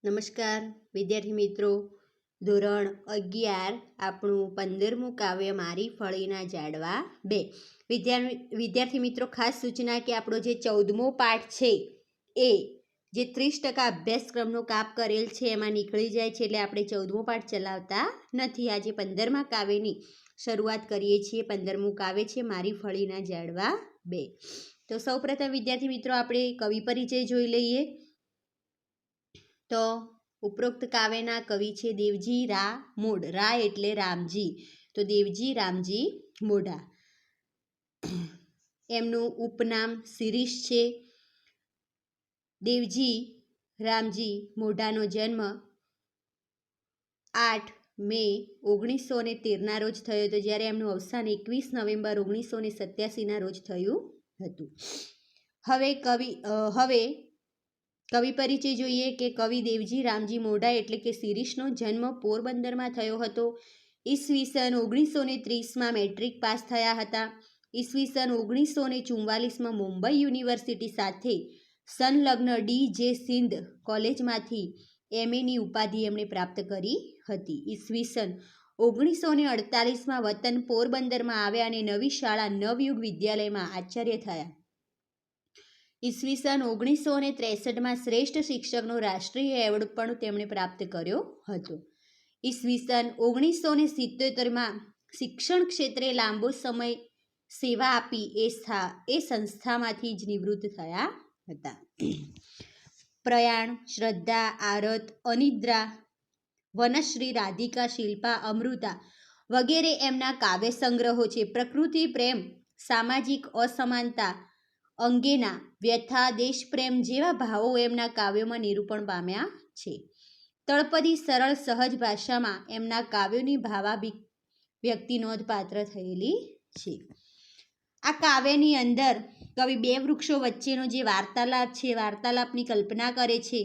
નમસ્કાર વિદ્યાર્થી મિત્રો, ધોરણ 11 આપણું 15મું કાવ્ય મારી ફળીના ઝાડવા 2. વિદ્યાર્થી મિત્રો, ખાસ સૂચના કે આપણો જે 14મો પાઠ છે એ જે 30% અભ્યાસક્રમનો કાપ કરેલ છે એમાં નીકળી જાય છે, એટલે આપણે 14મો પાઠ ચલાવતા નથી. આજે 15મા કાવ્યની શરૂઆત કરીએ છીએ. 15મું કાવ્ય છે મારી ફળીના ઝાડવા 2. તો સૌપ્રથમ વિદ્યાર્થી મિત્રો આપણે કવિ પરિચય જોઈ લઈએ. તો ઉપરોક્ત કાવ્યના કવિ છે દેવજી રા મોઢ. રા એટલે રામજી, તો દેવજી રામજી મોઢા. એમનું ઉપનામ શિરીષ છે. દેવજી રામજી મોઢાનો જન્મ 8 મે 1913ના રોજ થયો હતો, જ્યારે એમનું અવસાન 21 નવેમ્બર 1987ના રોજ થયું હતું. હવે કવિ પરિચય જોઈએ કે કવિ દેવજી રામજી મોઢા એટલે કે શિરીષનો જન્મ પોરબંદરમાં થયો હતો. ઈસવીસન 1930માં મેટ્રિક પાસ થયા હતા. ઈસવીસન 1944માં મુંબઈ યુનિવર્સિટી સાથે સંલગ્ન ડી.જે. સિંધ કોલેજમાંથી એમએની ઉપાધિ એમણે પ્રાપ્ત કરી હતી. ઈસવીસન 1948માં વતન પોરબંદરમાં આવ્યા અને નવી શાળા નવયુગ વિદ્યાલયમાં આચાર્ય થયા. ઈસવીસન 1963માં શ્રેષ્ઠ શિક્ષકનો રાષ્ટ્રીય એવોર્ડ પણ તેમણે પ્રાપ્ત કર્યો હતો. ઈસવીસન 1977માં શિક્ષણ ક્ષેત્રે લાંબો સમય સેવા આપી એ સંસ્થામાંથી જ નિવૃત્ત થયા હતા. પ્રયાણ, શ્રદ્ધા, આરત, અનિદ્રા, વનશ્રી, રાધિકા, શિલ્પા, અમૃતા વગેરે એમના કાવ્ય સંગ્રહો છે. પ્રકૃતિ પ્રેમ, સામાજિક અસમાનતા અંગેના વ્યથા, દેશપ્રેમ જેવા ભાવો એમના કાવ્યોમાં નિરૂપણ પામ્યા છે. તળપદી સરળ સહજ ભાષામાં એમના કાવ્યોની ભાવાભિવ્યક્તિ નોંધપાત્ર થયેલી છે. આ કાવ્યની અંદર કવિ બે વૃક્ષો વચ્ચેનો જે વાર્તાલાપ છે, વાર્તાલાપની કલ્પના કરે છે.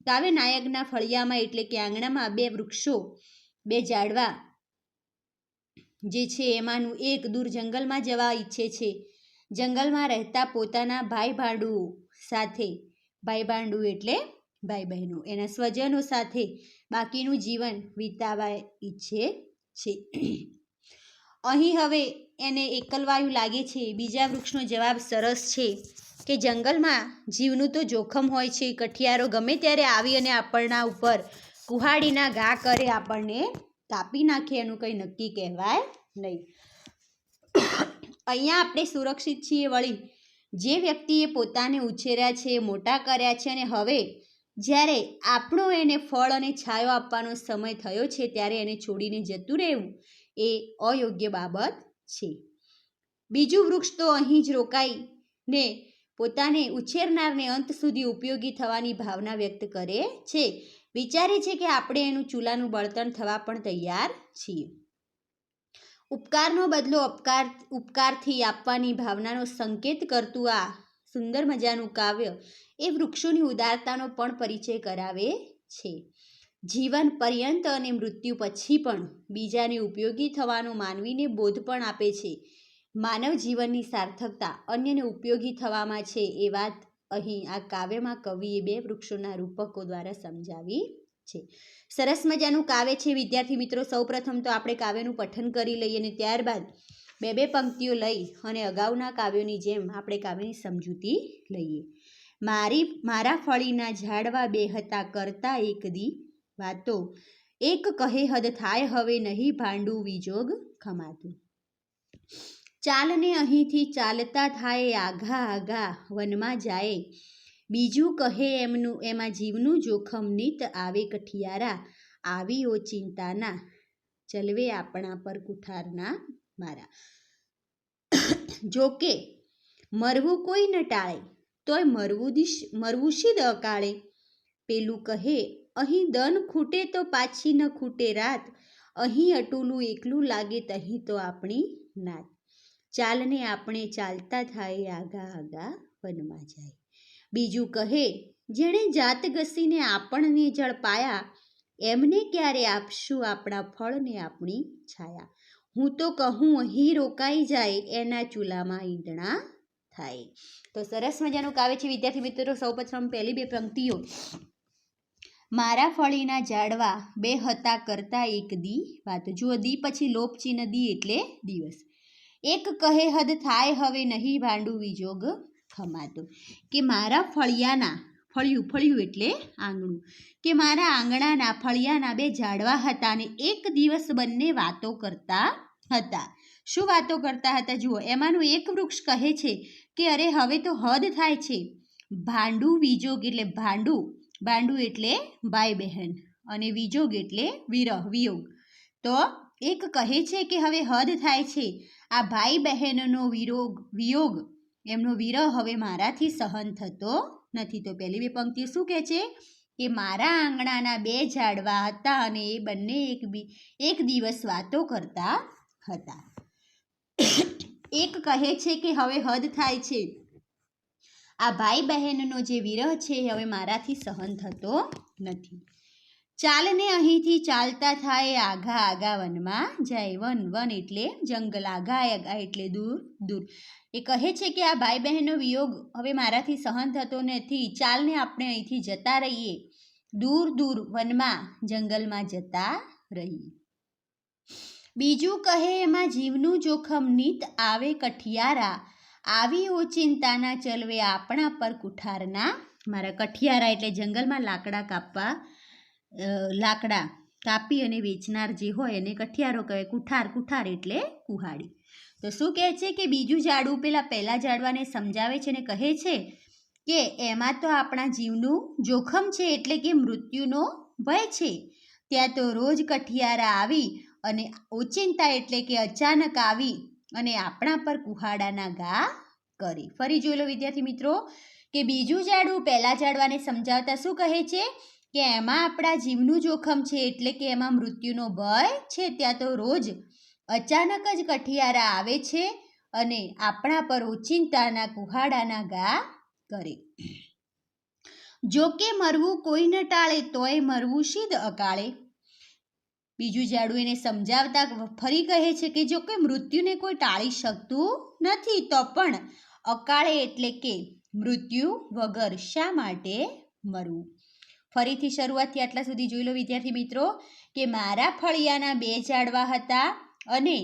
કાવ્યનાયકના ફળિયામાં એટલે કે આંગણામાં બે વૃક્ષો, બે ઝાડવા જે છે એમાંનું એક દૂર જંગલમાં જવા ઈચ્છે છે. જંગલમાં રહેતા પોતાના ભાઈ ભાંડુઓ સાથે, ભાઈ ભાંડુ એટલે ભાઈ બહેનો, એના સ્વજનો સાથે બાકીનું જીવન વિતાવવા ઈચ્છે છે. અહીં હવે એને એકલવાયું લાગે છે. બીજા વૃક્ષનો જવાબ સરસ છે કે જંગલમાં જીવનું તો જોખમ હોય છે. કઠિયારો ગમે ત્યારે આવી અને આપણના ઉપર કુહાડીના ઘા કરે, આપણને કાપી નાખે, એનું કંઈ નક્કી કહેવાય નહીં. અહીંયા આપણે સુરક્ષિત છીએ. વળી જે વ્યક્તિએ પોતાને ઉછેર્યા છે, મોટા કર્યા છે, અને હવે જ્યારે આપણો એને ફળ અને છાયો આપવાનો સમય થયો છે ત્યારે એને છોડીને જતું રહેવું એ અયોગ્ય બાબત છે. બીજું વૃક્ષ તો અહીં જ રોકાઈને પોતાને ઉછેરનારને અંત સુધી ઉપયોગી થવાની ભાવના વ્યક્ત કરે છે. વિચારે છે કે આપણે એનું ચૂલાનું બળતણ થવા પણ તૈયાર છીએ. ઉપકારનો બદલો ઉપકારથી આપવાની ભાવનાનો સંકેત કરતું આ સુંદર મજાનું કાવ્ય એ વૃક્ષોની ઉદારતાનો પણ પરિચય કરાવે છે. જીવન પર્યંત અને મૃત્યુ પછી પણ બીજાને ઉપયોગી થવાનો માનવીને બોધ પણ આપે છે. માનવ જીવનની સાર્થકતા અન્યને ઉપયોગી થવામાં છે એ વાત અહીં આ કાવ્યમાં કવિએ બે વૃક્ષોના રૂપકો દ્વારા સમજાવી છે. સરસ મજાનું કાવ્ય છે વિદ્યાર્થી મિત્રો. સૌપ્રથમ તો આપણે કાવ્યનું પઠન કરી લઈએ અને ત્યારબાદ બે પંક્તિઓ લઈ અને અગાઉના કાવ્યોની જેમ આપણે કાવ્યની સમજૂતી લઈએ. મારા ફળીના ઝાડવા બે હતા કરતા એક દી વાતો, એક કહે હદ થાય હવે નહીં ભાંડું વિજોગ ખમાતું. ચાલને અહીંથી ચાલતા થાય આઘા આઘા વનમાં જાય, બીજું કહે એમાં જીવનું જોખમ નીત આવે કઠિયારા, આવી ઓ ચિંતાના ચલવે આપણા પર કુઠારના મારા. જોકે મરવું કોઈ ન ટાળે તોય મરવું શીદ અકાળે, પેલું કહે અહીં દન ખૂટે તો પાછી ન ખૂટે રાત, અહીં અટુલું એકલું લાગે તહીં તો આપણી નાત. ચાલને આપણે ચાલતા થાય આઘા આઘા વનમાં જાય. બીજું કહે જેણે જાત ઘસીને આપણને ઝડપાયા, એમને ક્યારે આપશું આપણા ફળને આપણી છાયા. હું તો કહું અહીં રોકાઈ જાય એના ચૂલામાં ઈંધણા થાય. તો સરસ મજાનું કાવ્ય છે વિદ્યાર્થી મિત્રો. સૌપ્રથમ પહેલી બે પંક્તિઓ. મારા ફળીના ઝાડવા બે હતા કરતા એક દી વાતો. જુઓ, દી પછી લોપ ચિહ્ન દી એટલે દિવસ. એક કહે હદ થાય હવે નહીં ભાંડું વિજોગ ખમાતો. કે મારા ફળિયાના, ફળિયું એટલે આંગણું, કે મારા આંગણાના ફળિયાના બે ઝાડવા હતા અને એક દિવસ બંને વાતો કરતા હતા. શું વાતો કરતા હતા? જુઓ, એમાંનું એક વૃક્ષ કહે છે કે અરે હવે તો હદ થાય છે. ભાંડું વિજોગ એટલે ભાંડું, ભાંડું એટલે ભાઈ બહેન, અને વિજોગ એટલે વિરહ વિયોગ. તો એક કહે છે કે હવે હદ થાય છે, આ ભાઈ બહેનનો વિયોગ, એમનો વિરહ હવે મારાથી સહન થતો નથી. તો પહેલી બે પંક્તિઓ શું કહે છે કે મારા આંગણાના બે ઝાડવા હતા અને એ બંને એક દિવસ વાતો કરતા હતા. એક કહે છે કે હવે હદ થાય છે, આ ભાઈ બહેનનો જે વિરહ છે હવે મારાથી સહન થતો નથી. ચાલને અહીંથી ચાલતા થાય આઘા આઘા વનમાં જાય. વન, વન એટલે જંગલ, આઘા આઘા એટલે દૂર દૂર. એ કહે છે કે આ ભાઈ બહેનનો વિયોગ હવે મારાથી સહન થતો નથી. ચાલને આપણે અહીંથી જતા રહીએ, દૂર દૂર વનમાં, જંગલમાં જતા રહીએ. બીજું કહે એમાં જીવનું જોખમ નીત આવે કઠિયારા, આવી ઓચિંતાના ચલવે આપણા પર કુઠારના. મારા કઠિયારા એટલે જંગલમાં લાકડા કાપવા, લાકડા કાપી અને વેચનાર જે હોય એને કઠિયારો કહેવાય. કુઠાર, કુઠાર એટલે કુહાડી. તો શું કહે છે કે બીજું ઝાડવું પહેલા ઝાડવાને સમજાવે છે અને કહે છે કે એમાં તો આપણા જીવનું જોખમ છે, એટલે કે મૃત્યુનો ભય છે. ત્યાં તો રોજ કઠિયારા આવી અને ઓચિંતા એટલે કે અચાનક આવી અને આપણા પર કુહાડાના ઘા કરે. ફરી જોઈ લો વિદ્યાર્થી મિત્રો કે બીજું ઝાડવું પહેલા ઝાડવાને સમજાવતા શું કહે છે કે એમાં આપણા જીવનું જોખમ છે, એટલે કે એમાં મૃત્યુનો ભય છે. ત્યાં તો રોજ અચાનક જ કઠિયારા આવે છે અને આપણા પર ઓચિંતાના કુહાડાના ઘા કરે. જો કે મરવું કોઈ ન ટાળે તોય મરવું સિદ્ધ અકાળે. બીજું ઝાડવું એને સમજાવતા ફરી કહે છે કે જો કે મૃત્યુને કોઈ ટાળી શકતું નથી, તો પણ અકાળે એટલે કે મૃત્યુ વગર શા માટે મરવું. ફરીથી શરૂઆતથી આટલા સુધી જોઈ લો વિદ્યાર્થી મિત્રો કે મારા ફળિયાના બે ઝાડવા હતા અને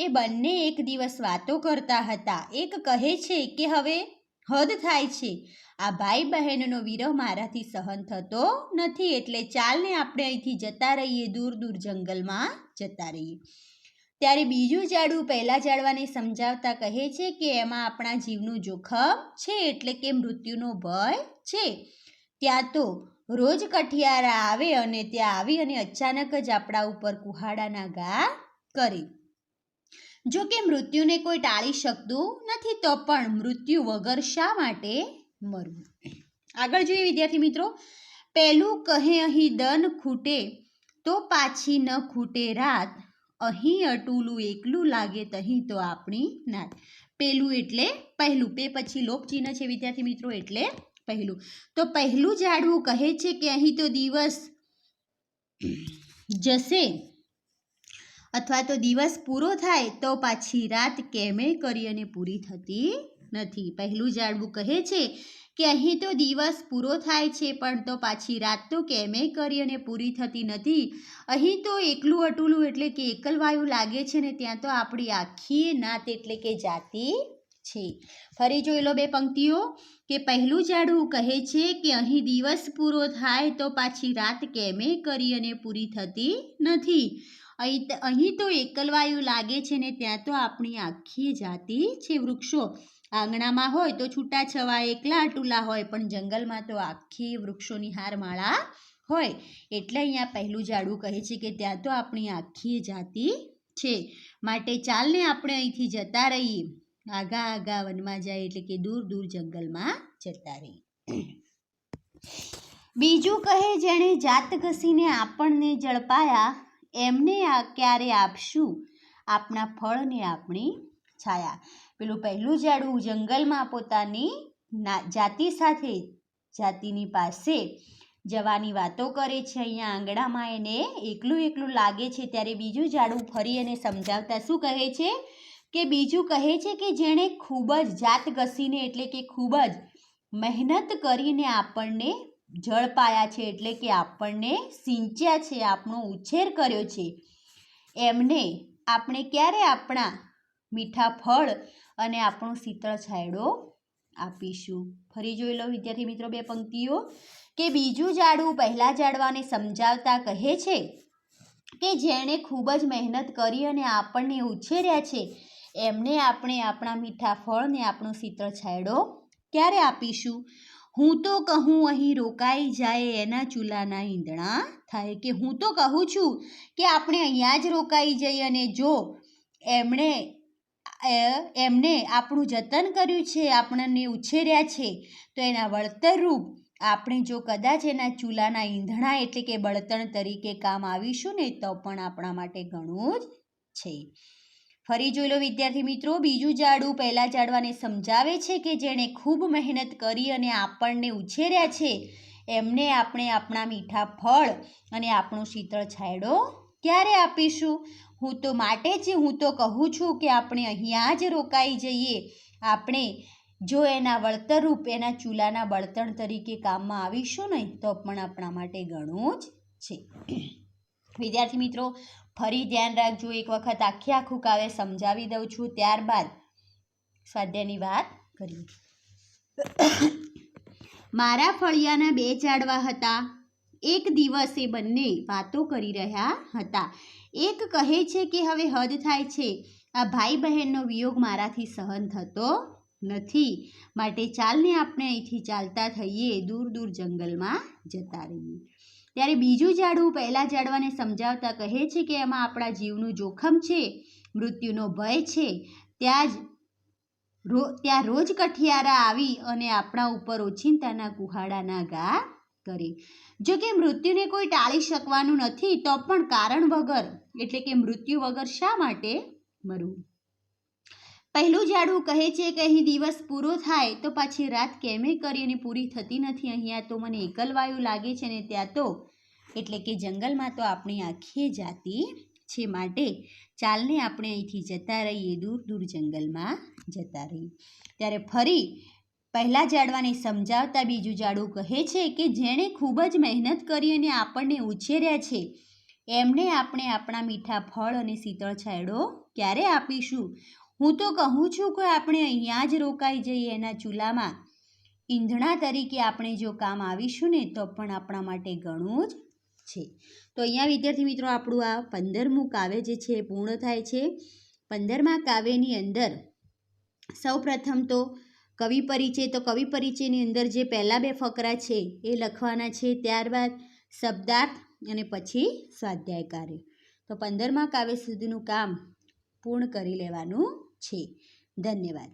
એ બંને એક દિવસ વાતો કરતા હતા. એક કહે છે કે હવે હદ થાય છે, આ ભાઈ બહેનનો વિરહ મારાથી સહન થતો નથી, એટલે ચાલને આપણે અહીંથી જતા રહીએ, દૂર દૂર જંગલમાં જતા રહીએ. ત્યારે બીજું ઝાડવું પહેલા ઝાડવાને સમજાવતા કહે છે કે એમાં આપણા જીવનું જોખમ છે, એટલે કે મૃત્યુનો ભય છે. ત્યાં તો રોજ કઠિયારા આવે અને ત્યાં આવી અને અચાનક જ આપણા ઉપર કુહાડાના ઘા કરે. જો કે મૃત્યુને કોઈ ટાળી શકતું નથી, તો પણ મૃત્યુ વગર શા માટે મરવું. આગળ જોઈએ વિદ્યાર્થી મિત્રો. પહેલું કહે અહીં દન ખૂટે તો પાછી ન ખૂટે રાત, અહીં અટુલું એકલું લાગે તહીં તો આપણી નાત. પહેલું એટલે પહેલું, પે પછી લોપ ચિહ્ન છે વિદ્યાર્થી મિત્રો, એટલે પહેલું. તો પહેલું ઝાડવું કહે છે કે અહીં તો દિવસ જશે અથવા તો દિવસ પૂરો થાય તો પાછી રાત કેમે કરી અને પૂરી થતી નથી. પહેલું ઝાડવું કહે છે કે અહીં તો દિવસ પૂરો થાય છે પણ તો પાછી રાત તો કેમે કરી અને પૂરી થતી નથી. અહીં તો એકલું અટુલું એટલે કે એકલવાયું લાગે છે ને ત્યાં તો આપણી આખી નાત એટલે કે જાતિ છે. ફરી જોઈ લો બે પંક્તિઓ કે પહેલું ઝાડવું કહે છે કે અહીં દિવસ પૂરો થાય તો પાછી રાત કેમે કરી અને પૂરી થતી નથી. અહીં તો એકલવાયું લાગે છે ને ત્યાં તો આપણી આખી જાતિ છે. વૃક્ષો આંગણામાં હોય તો છૂટાછવાયા એકલા અટુલા હોય, પણ જંગલમાં તો આખી વૃક્ષોની હારમાળા હોય. એટલે અહીંયા પહેલું ઝાડવું કહે છે કે ત્યાં તો આપણી આખી જાતિ છે, માટે ચાલને આપણે અહીંથી જતા રહીએ, આઘા આઘા વનમાં જાય એટલે કે દૂર દૂર જંગલમાં જતા રહીએ. બીજું કહે જેણે જાત ઘસીને આપણને ઝડપાયા, એમને ક્યારે આપશું આપણા ફળને આપણી છાયા. પેલું પહેલું ઝાડવું જંગલમાં પોતાની જાતિ સાથે, જાતિની પાસે જવાની વાતો કરે છે. અહીંયા આંગણામાં એને એકલું એકલું લાગે છે. ત્યારે બીજું ઝાડવું ફરી એને સમજાવતા શું કહે છે કે બીજું કહે છે કે જેણે ખૂબ જ જાત ઘસીને એટલે કે ખૂબ જ મહેનત કરીને આપણને જળ પાયા છે એટલે કે આપણને સિંચ્યા છે, આપણો ઉછેર કર્યો છે, એમને આપણે ક્યારે આપણા મીઠા ફળ અને આપણો શીતળ છાંયડો આપીશું. ફરી જોઈ લો વિદ્યાર્થી મિત્રો બે પંક્તિઓ કે બીજું ઝાડવું પહેલા ઝાડવાને સમજાવતા કહે છે કે જેણે ખૂબ જ મહેનત કરી અને આપણને ઉછેર્યા છે એમને આપણે આપણા મીઠા ફળ ને આપણો શીતળ છાંયડો ક્યારે આપીશું. હું તો કહું અહીં રોકાઈ જાય એના ચૂલાના ઈંધણા થાય, કે હું તો કહું છું કે આપણે અહીંયા જ રોકાઈ જઈએ અને જો એમને આપણું જતન કર્યું છે, આપણને ઉછેર્યા છે, તો એના વળતરરૂપ આપણે જો કદાચ એના ચૂલાના ઈંધણા એટલે કે બળતણ તરીકે કામ આવીશું ને તો પણ આપણા માટે ઘણું જ છે. ફરી જોઈ લો વિદ્યાર્થી મિત્રો બીજું ઝાડવું પહેલા ઝાડવાને સમજાવે છે કે જેણે ખૂબ મહેનત કરી અને આપણને ઉછેર્યા છે એમને આપણે આપણા મીઠા ફળ અને આપણો શીતળ છાંયડો ક્યારે આપીશું. હું તો કહું છું કે આપણે અહીંયા જ રોકાઈ જઈએ, આપણે જો એના વળતરરૂપ એના ચૂલાના બળતણ તરીકે કામમાં આવીશું ને તો પણ આપણા માટે ઘણું જ છે. વિદ્યાર્થી મિત્રો ફરી ધ્યાન રાખજો, એક વખત આખું કાવ્ય સમજાવી દઉં છું, ત્યારબાદ સ્વાધ્યાયની વાત કરીએ. મારા ફળિયાના 2 ઝાડવા હતા. એક દિવસ એ બંને વાતો કરી રહ્યા હતા. એક કહે છે કે હવે હદ થાય છે, આ ભાઈ બહેનનો વિયોગ મારાથી સહન થતો નથી, માટે ચાલને આપણે અહીંથી ચાલતા થઈએ, દૂર દૂર જંગલમાં જતા રહીએ. ત્યારે બીજું ઝાડવું પહેલા ઝાડવાને સમજાવતા કહે છે કે એમાં આપણા જીવનું જોખમ છે, મૃત્યુનો ભય છે, ત્યાં રોજ કઠિયારા આવી અને આપણા ઉપર ઓચિંતાના કુહાડાના ઘા કરે. જો કે મૃત્યુને કોઈ ટાળી શકવાનું નથી, તો પણ કારણ વગર એટલે કે મૃત્યુ વગર શા માટે મરવું. પહેલું ઝાડવું કહે છે કે અહીં દિવસ પૂરો થાય તો પાછી રાત કેમે કરી અને પૂરી થતી નથી, અહીંયા તો મને એકલવાયું લાગે છે ને ત્યાં તો એટલે કે જંગલમાં તો આપણી આખી જાતિ છે, માટે ચાલને આપણે અહીંથી જતા રહીએ, દૂર દૂર જંગલમાં જતા રહીએ. ત્યારે ફરી પહેલા ઝાડવાને સમજાવતા બીજું ઝાડવું કહે છે કે જેણે ખૂબ જ મહેનત કરી અને આપણને ઉછેર્યા છે એમને આપણે આપણા મીઠા ફળ અને શીતળ છાંયડો ક્યારે આપીશું. હું તો કહું છું કે આપણે અહીંયા જ રોકાઈ જઈએ, એના ચૂલામાં ઈંધણા તરીકે આપણે જો કામ આવીશું ને તો પણ આપણા માટે ઘણું જ છે. તો અહીંયા વિદ્યાર્થી મિત્રો આપણું આ 15મું કાવ્ય જે છે એ પૂર્ણ થાય છે. 15મા કાવ્યની અંદર સૌપ્રથમ તો કવિ પરિચય, તો કવિ પરિચયની અંદર જે પહેલા 2 ફકરા છે એ લખવાના છે, ત્યારબાદ શબ્દાર્થ અને પછી સ્વાધ્યાય કાર્ય. તો 15મા કાવ્ય સુધીનું કામ પૂર્ણ કરી લેવાનું છે. ધન્યવાદ.